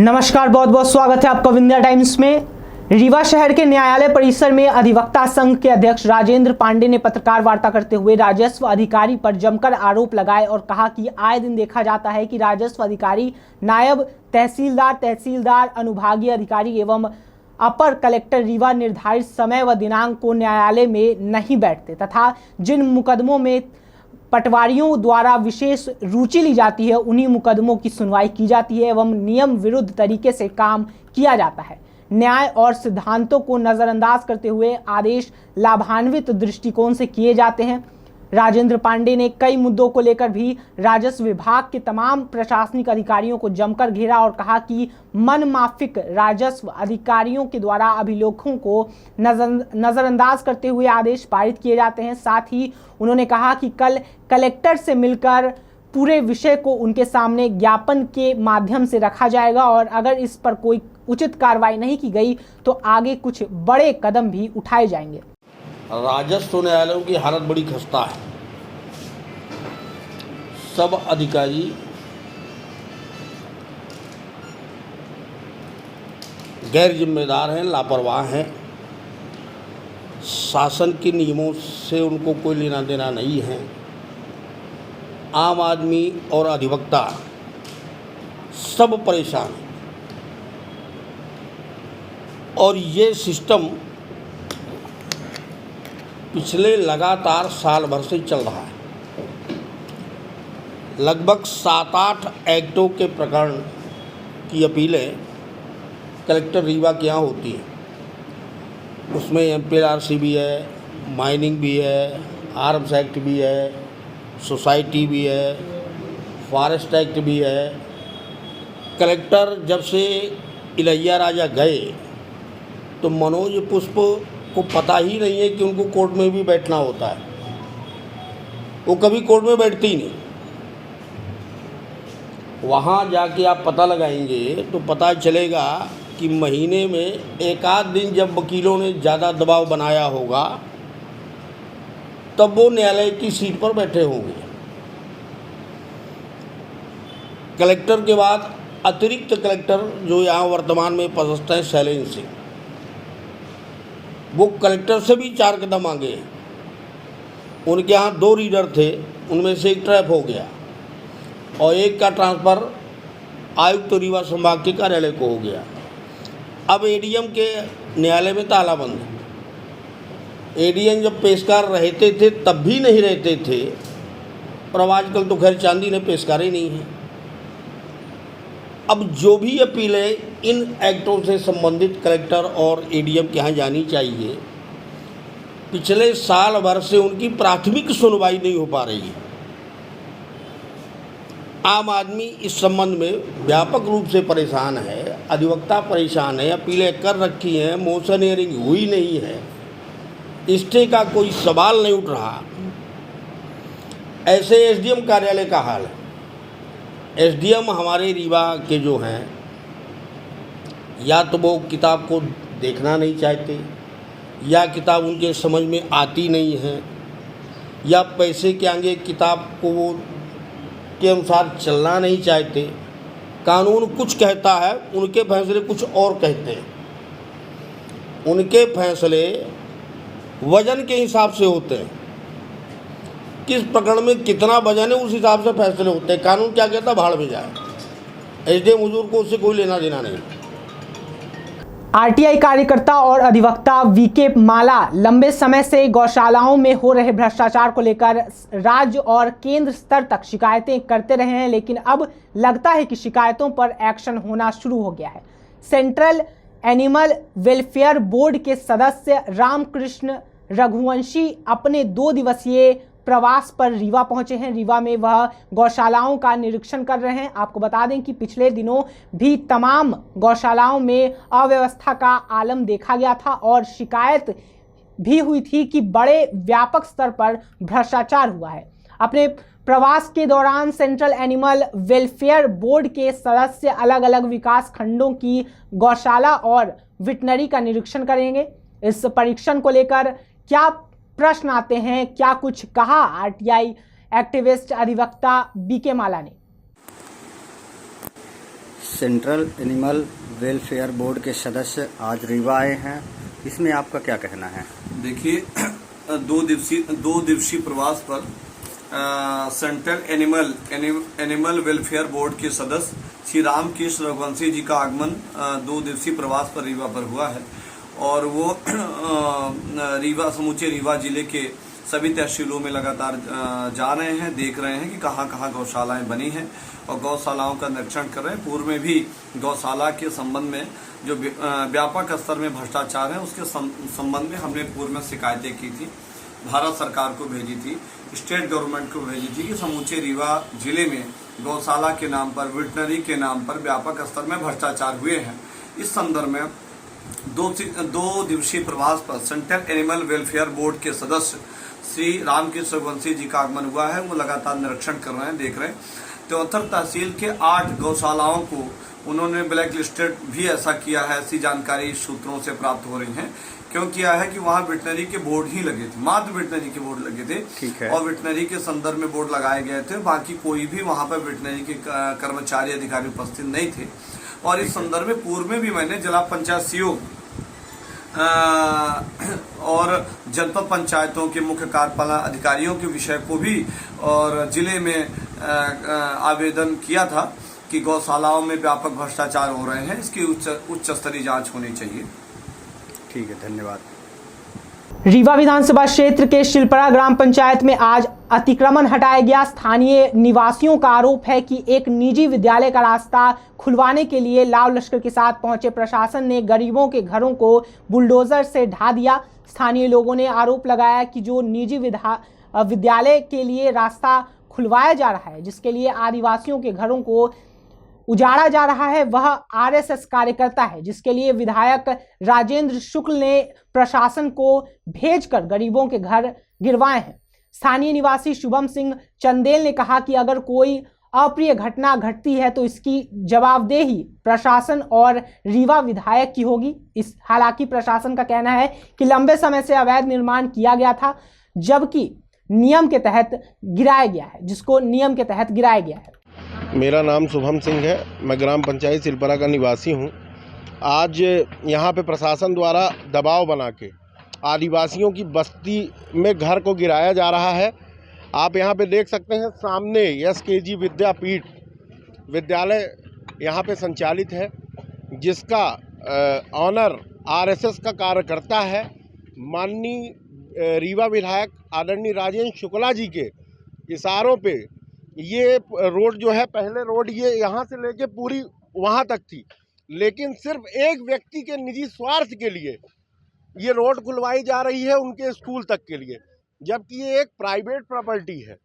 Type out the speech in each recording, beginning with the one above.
नमस्कार, बहुत बहुत स्वागत है आपका विंध्या टाइम्स में। रीवा शहर के न्यायालय परिसर में अधिवक्ता संघ के अध्यक्ष राजेंद्र पांडे ने पत्रकार वार्ता करते हुए राजस्व अधिकारी पर जमकर आरोप लगाए और कहा कि आए दिन देखा जाता है कि राजस्व अधिकारी, नायब तहसीलदार, अनुभागीय अधिकारी एवं अपर कलेक्टर रीवा निर्धारित समय व दिनांक को न्यायालय में नहीं बैठते तथा जिन मुकदमों में पटवारियों द्वारा विशेष रुचि ली जाती है उन्हीं मुकदमों की सुनवाई की जाती है एवं नियम विरुद्ध तरीके से काम किया जाता है। न्याय और सिद्धांतों को नजरअंदाज करते हुए आदेश लाभान्वित दृष्टिकोण से किए जाते हैं। राजेंद्र पांडे ने कई मुद्दों को लेकर भी राजस्व विभाग के तमाम प्रशासनिक अधिकारियों को जमकर घेरा और कहा कि मनमाफिक राजस्व अधिकारियों के द्वारा अभिलेखों को नजरअंदाज करते हुए आदेश पारित किए जाते हैं। साथ ही उन्होंने कहा कि कल कलेक्टर से मिलकर पूरे विषय को उनके सामने ज्ञापन के माध्यम से रखा जाएगा और अगर इस पर कोई उचित कार्रवाई नहीं की गई तो आगे कुछ बड़े कदम भी उठाए जाएंगे। राजस्व न्यायालयों की हालत बड़ी खस्ता है। सब अधिकारी गैर जिम्मेदार हैं, लापरवाह हैं। शासन के नियमों से उनको कोई लेना देना नहीं है। आम आदमी और अधिवक्ता सब परेशान हैं और ये सिस्टम पिछले लगातार साल भर से चल रहा है। लगभग 7-8 एक्टों के प्रकरण की अपीलें कलेक्टर रीवा के यहाँ होती हैं। उसमें MPLRC भी है, माइनिंग भी है, आर्म्स एक्ट भी है, सोसाइटी भी है, फॉरेस्ट एक्ट भी है। कलेक्टर जब से इलैया राजा गए तो मनोज पुष्प को पता ही नहीं है कि उनको कोर्ट में भी बैठना होता है। वो कभी कोर्ट में बैठती ही नहीं। वहाँ जाके आप पता लगाएंगे तो पता चलेगा कि महीने में एक आध दिन जब वकीलों ने ज़्यादा दबाव बनाया होगा तब वो न्यायालय की सीट पर बैठे होंगे। कलेक्टर के बाद अतिरिक्त कलेक्टर जो यहाँ वर्तमान में पदस्थ हैं, शैलेंद्र सिंह, वो कलेक्टर से भी 4 कदम आगे। उनके यहाँ 2 रीडर थे, उनमें से एक ट्रैप हो गया और एक का ट्रांसफ़र आयुक्त रीवा संभाग के कार्यालय को हो गया। अब ADM के न्यायालय में ताला बंद है। ADM जब पेशकार रहते थे तब भी नहीं रहते थे, पर अब आजकल तो खैर चांदी ने पेशकार ही नहीं है। अब जो भी अपीलें इन एक्टों से संबंधित कलेक्टर और ADM के यहाँ जानी चाहिए, पिछले साल भर से उनकी प्राथमिक सुनवाई नहीं हो पा रही है। आम आदमी इस संबंध में व्यापक रूप से परेशान है, अधिवक्ता परेशान है, अपीलें कर रखी हैं, मोशन हियरिंग हुई नहीं है, स्टे का कोई सवाल नहीं उठ रहा। ऐसे SDM कार्यालय का हाल है। SDM हमारे रीवा के जो हैं, या तो वो किताब को देखना नहीं चाहते, या किताब उनके समझ में आती नहीं है, या पैसे के आगे किताब को वो के अनुसार चलना नहीं चाहते। कानून कुछ कहता है, उनके फैसले कुछ और कहते हैं। उनके फैसले वजन के हिसाब से होते हैं, किस प्रकरण में कितना वजन है उस हिसाब से फैसले होते हैं। कानून क्या कहता है, भाड़ में जाए। SDM हुजूर को उससे कोई लेना देना नहीं। RTI कार्यकर्ता और अधिवक्ता VK माला लंबे समय से गौशालाओं में हो रहे भ्रष्टाचार को लेकर राज्य और केंद्र स्तर तक शिकायतें करते रहे हैं, लेकिन अब लगता है कि शिकायतों पर एक्शन होना शुरू हो गया है। सेंट्रल एनिमल वेलफेयर बोर्ड के सदस्य रामकृष्ण रघुवंशी अपने 2 दिवसीय प्रवास पर रीवा पहुंचे हैं। रीवा में वह गौशालाओं का निरीक्षण कर रहे हैं। आपको बता दें कि पिछले दिनों भी तमाम गौशालाओं में अव्यवस्था का आलम देखा गया था और शिकायत भी हुई थी कि बड़े व्यापक स्तर पर भ्रष्टाचार हुआ है। अपने प्रवास के दौरान सेंट्रल एनिमल वेलफेयर बोर्ड के सदस्य अलग अलग विकास खंडों की गौशाला और वेटनरी का निरीक्षण करेंगे। इस परीक्षण को लेकर क्या प्रश्न आते हैं, क्या कुछ कहा RTI एक्टिविस्ट अधिवक्ता VK माला ने। सेंट्रल एनिमल वेलफेयर बोर्ड के सदस्य आज रीवा आए हैं, इसमें आपका क्या कहना है? देखिए, दो दिवसीय प्रवास पर सेंट्रल एनिमल वेलफेयर बोर्ड के सदस्य श्री रामकृष्ण रघुवंशी जी का आगमन 2 दिवसीय प्रवास पर रीवा पर हुआ है और वो समूचे रीवा जिले के सभी तहसीलों में लगातार जा रहे हैं, देख रहे हैं कि कहाँ कहाँ गौशालाएं बनी हैं और गौशालाओं का निरीक्षण कर रहे हैं। पूर्व में भी गौशाला के संबंध में जो व्यापक स्तर में भ्रष्टाचार है उसके संबंध में हमने पूर्व में शिकायतें की थी, भारत सरकार को भेजी थी, स्टेट गवर्नमेंट को भेजी थी कि समूचे रीवा जिले में गौशाला के नाम पर, वेटनरी के नाम पर व्यापक स्तर में भ्रष्टाचार हुए हैं। इस संदर्भ में 2 दिवसीय प्रवास पर सेंट्रल एनिमल वेलफेयर बोर्ड के सदस्य श्री रामकृष्ण रघुवंशी जी का आगमन हुआ है। वो लगातार निरीक्षण कर रहे हैं, देख रहे हैं। 73 तहसील के 8 गौशालाओं को उन्होंने ब्लैक लिस्टेड भी ऐसा किया है, ऐसी जानकारी सूत्रों से प्राप्त हो रही है। क्यों किया है कि वहाँ वेटनरी के बोर्ड ही लगे थे, मात्र वेटनरी के बोर्ड लगे थे। ठीक है। और वेटनरी के संदर्भ में बोर्ड लगाए गए थे, बाकी कोई भी वहाँ पर वेटनरी के कर्मचारी अधिकारी उपस्थित नहीं थे। और इस संदर्भ में पूर्व में भी मैंने जिला पंचायत सीओ और जनपद पंचायतों के मुख्य कार्यपालन अधिकारियों के विषय को भी और जिले में आवेदन किया था कि गौशालाओं में व्यापक भ्रष्टाचार हो रहे हैं, इसकी उच्च स्तरीय जांच होनी चाहिए। ठीक है, धन्यवाद। रीवा विधानसभा क्षेत्र के शिलपरा ग्राम पंचायत में आज अतिक्रमण हटाया गया। स्थानीय निवासियों का आरोप है कि एक निजी विद्यालय का रास्ता खुलवाने के लिए लाल लश्कर के साथ पहुंचे प्रशासन ने गरीबों के घरों को बुलडोजर से ढा दिया। स्थानीय लोगों ने आरोप लगाया कि जो निजी विद्यालय के लिए रास्ता खुलवाया जा रहा है, जिसके लिए आदिवासियों के घरों को उजाड़ा जा रहा है, वह आरएसएस कार्यकर्ता है, जिसके लिए विधायक राजेंद्र शुक्ल ने प्रशासन को भेजकर गरीबों के घर गिरवाए हैं। स्थानीय निवासी शुभम सिंह चंदेल ने कहा कि अगर कोई अप्रिय घटना घटती है तो इसकी जवाबदेही प्रशासन और रीवा विधायक की होगी। हालांकि प्रशासन का कहना है कि लंबे समय से अवैध निर्माण किया गया था, जबकि नियम के तहत गिराया गया है, जिसको नियम के तहत गिराया गया है। मेरा नाम शुभम सिंह है, मैं ग्राम पंचायत सिलपरा का निवासी हूं। आज यहां पे प्रशासन द्वारा दबाव बना के आदिवासियों की बस्ती में घर को गिराया जा रहा है। आप यहां पे देख सकते हैं, सामने एसकेजी विद्यापीठ विद्यालय यहां पे संचालित है, जिसका ऑनर आरएसएस का कार्यकर्ता है। माननीय रीवा विधायक आदरणीय राजेंद्र शुक्ला जी के इशारों पे ये रोड जो है, पहले रोड ये यहाँ से लेके पूरी वहाँ तक थी, लेकिन सिर्फ एक व्यक्ति के निजी स्वार्थ के लिए ये रोड खुलवाई जा रही है, उनके स्कूल तक के लिए, जबकि ये एक प्राइवेट प्रॉपर्टी है।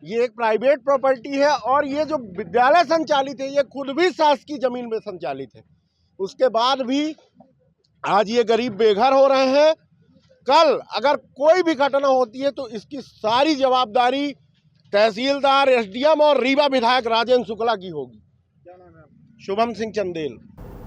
ये एक प्राइवेट प्रॉपर्टी है और ये जो विद्यालय संचालित है ये खुद भी शासकीय जमीन में संचालित है। उसके बाद भी आज ये गरीब बेघर हो रहे हैं। कल अगर कोई भी घटना होती है तो इसकी सारी जवाबदारी तहसीलदार, एसडीएम और रीवा विधायक राजेंद्र शुक्ला की होगी। क्या नाम है आपका? शुभम सिंह चंदेल।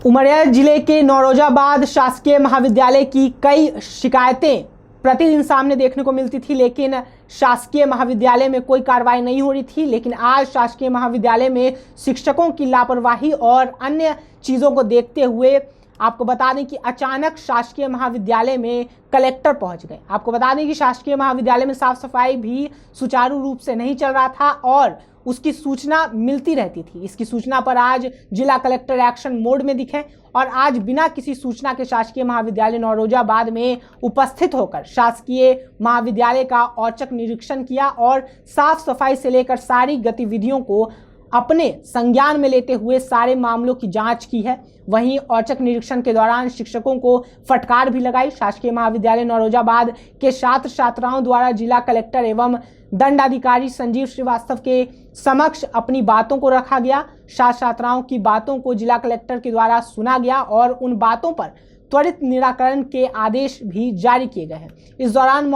उमरिया जिले के नौरोजाबाद शासकीय महाविद्यालय की कई शिकायतें प्रतिदिन सामने देखने को मिलती थी, लेकिन शासकीय महाविद्यालय में कोई कार्रवाई नहीं हो रही थी। लेकिन आज शासकीय महाविद्यालय में शिक्षकों की लापरवाही और अन्य चीज़ों को देखते हुए आपको बता दें कि अचानक शासकीय महाविद्यालय में कलेक्टर पहुंच गए। आपको बता दें कि शासकीय महाविद्यालय में साफ सफाई भी सुचारू रूप से नहीं चल रहा था और उसकी सूचना मिलती रहती थी। इसकी सूचना पर आज जिला कलेक्टर एक्शन मोड में दिखे और आज बिना किसी सूचना के शासकीय महाविद्यालय नौरोजाबाद में उपस्थित होकर शासकीय महाविद्यालय का औचक निरीक्षण किया और साफ सफाई से लेकर सारी गतिविधियों को अपने संज्ञान में लेते हुए सारे मामलों की जांच की है। वहीं औचक निरीक्षण के दौरान शिक्षकों को फटकार भी लगाई। शासकीय महाविद्यालय नौरोजाबाद के छात्र छात्राओं द्वारा जिला कलेक्टर एवं दंडाधिकारी संजीव श्रीवास्तव के समक्ष अपनी बातों को रखा गया। छात्र छात्राओं की बातों को जिला कलेक्टर के द्वारा सुना गया और उन बातों पर त्वरित निराकरण के आदेश भी जारी किए गए हैं। इस दौरान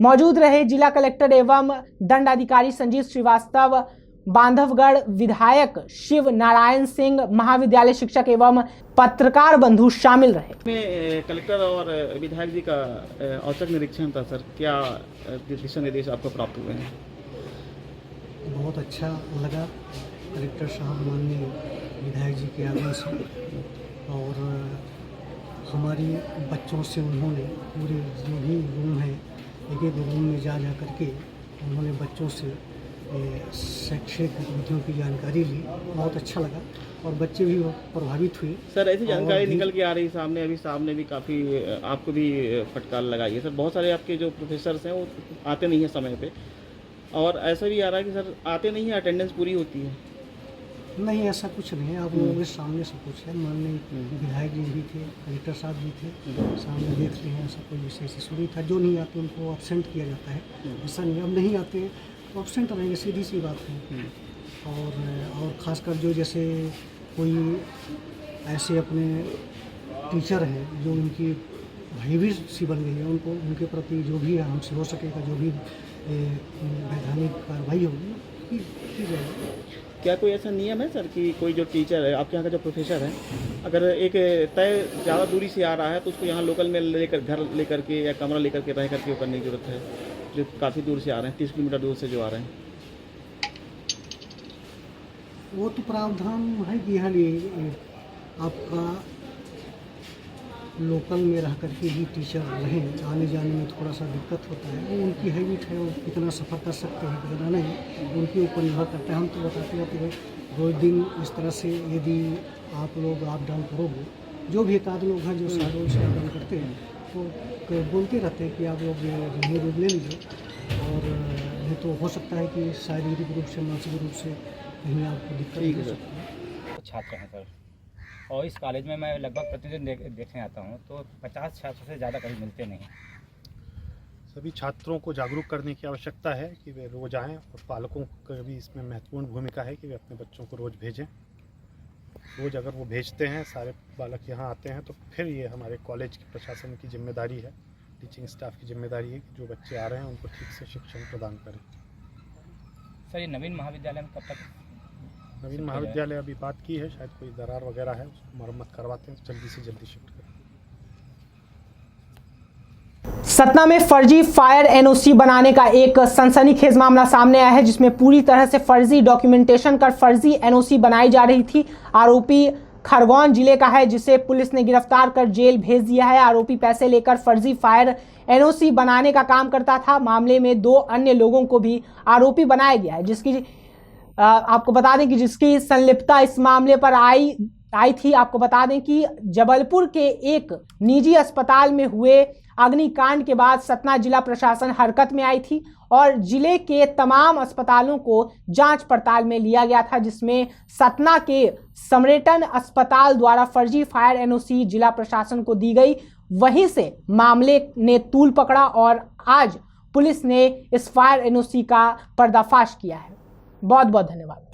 मौजूद रहे जिला कलेक्टर एवं दंडाधिकारी संजीव श्रीवास्तव, बांधवगढ़ विधायक शिव नारायण सिंह, महाविद्यालय शिक्षक एवं पत्रकार बंधु शामिल रहे। में कलेक्टर और विधायक जी का औचक निरीक्षण था सर, क्या दिशा निर्देश आपको प्राप्त हुए हैं? बहुत अच्छा लगा कलेक्टर साहब माननीय विधायक जी के आगमन से और हमारी बच्चों से उन्होंने पूरे जो भी रूम है एक एक रूम में जा करके उन्होंने बच्चों से शैक्षिक गतिविधियों की जानकारी ली। बहुत अच्छा लगा और बच्चे भी प्रभावित हुए। सर ऐसी जानकारी निकल के आ रही सामने, अभी सामने भी काफ़ी आपको भी फटकार लगाई है सर। बहुत सारे आपके जो प्रोफेसर्स हैं वो आते नहीं हैं समय पे, और ऐसा भी आ रहा है कि सर आते नहीं है, अटेंडेंस पूरी होती है। नहीं, ऐसा कुछ नहीं है। आप लोगों के सामने सब कुछ है। माननीय विधायक जी भी थे, कलेक्टर साहब भी थे, सामने देख रहे हैं। ऐसा कोई विशेष इशू नहीं था। जो नहीं आते उनको एब्सेंट किया जाता है। ऐसा नहीं, अब नहीं आते तो एब्सेंट रहेंगे, सीधी सी बात है। और ख़ासकर जो जैसे कोई ऐसे अपने टीचर हैं जो उनकी भयभीत सी बन गई है, उनको उनके प्रति जो भी हमसे हो सकेगा, जो भी वैधानिक कार्रवाई होगी की जाएगी। क्या कोई ऐसा नियम है सर कि कोई जो टीचर है आपके यहाँ का जो प्रोफेसर है, अगर एक तय ज़्यादा दूरी से आ रहा है तो उसको यहाँ लोकल में लेकर घर लेकर के या कमरा लेकर के रह करके वो करने की जरूरत है, जो काफ़ी दूर से आ रहे हैं, 30 किलोमीटर दूर से जो आ रहे हैं? वो तो प्रावधान है कि यहाँ आपका लोकल में रह करके ही टीचर रहें। आने जाने में थोड़ा सा दिक्कत होता है, वो उनकी हैबिट है। वो कितना सफ़र कर सकते हैं कितना नहीं, उनके ऊपर निर्भर करता है। हम तो बताते रहते हैं रोज दिन इस तरह से यदि आप लोग अप डाउन करोगे, जो भी एक आध लोग हैं जो सारों से अप डाउन करते हैं तो बोलते रहते हैं कि आप लोग यही रूप ले लीजिए। और नहीं तो हो सकता है कि शारीरिक रूप से, मानसिक रूप से कहीं आपको दिक्कत हो सकती है। छात्र हैं सर, और इस कॉलेज में मैं लगभग प्रतिदिन देखने आता हूँ, तो 50 छात्रों से ज़्यादा कभी मिलते नहीं। सभी छात्रों को जागरूक करने की आवश्यकता है कि वे रोज़ आएँ, और पालकों की भी इसमें महत्वपूर्ण भूमिका है कि वे अपने बच्चों को रोज़ भेजें। रोज़ अगर वो भेजते हैं, सारे बालक यहाँ आते हैं, तो फिर ये हमारे कॉलेज के प्रशासन की जिम्मेदारी है, टीचिंग स्टाफ की जिम्मेदारी है कि जो बच्चे आ रहे हैं उनको ठीक से शिक्षण प्रदान करें। सर ये नवीन महाविद्यालय में कब तक? नवीन महाविद्यालय अभी बात की है, शायद कोई दरार वगैरह है, उसको मरम्मत करवाते हैं, जल्दी से जल्दी शिफ्ट करें। सतना में फर्जी फायर एनओसी बनाने का एक सनसनीखेज मामला सामने आया है, जिसमें पूरी तरह से फर्जी डॉक्यूमेंटेशन कर फर्जी एनओसी बनाई जा रही थी। आरोपी खरगोन जिले का है, जिसे पुलिस ने गिरफ्तार कर जेल भेज दिया है। आरोपी पैसे लेकर फर्जी फायर एनओसी बनाने का काम करता था। मामले में 2 अन्य लोगों को भी आरोपी बनाया गया है, जिसकी आपको बता दें कि जिसकी संलिप्तता इस मामले पर आई थी। आपको बता दें कि जबलपुर के एक निजी अस्पताल में हुए अग्निकांड के बाद सतना जिला प्रशासन हरकत में आई थी और जिले के तमाम अस्पतालों को जांच पड़ताल में लिया गया था, जिसमें सतना के समरेटन अस्पताल द्वारा फर्जी फायर एनओसी जिला प्रशासन को दी गई। वहीं से मामले ने तूल पकड़ा और आज पुलिस ने इस फायर एनओसी का पर्दाफाश किया है। बहुत बहुत धन्यवाद।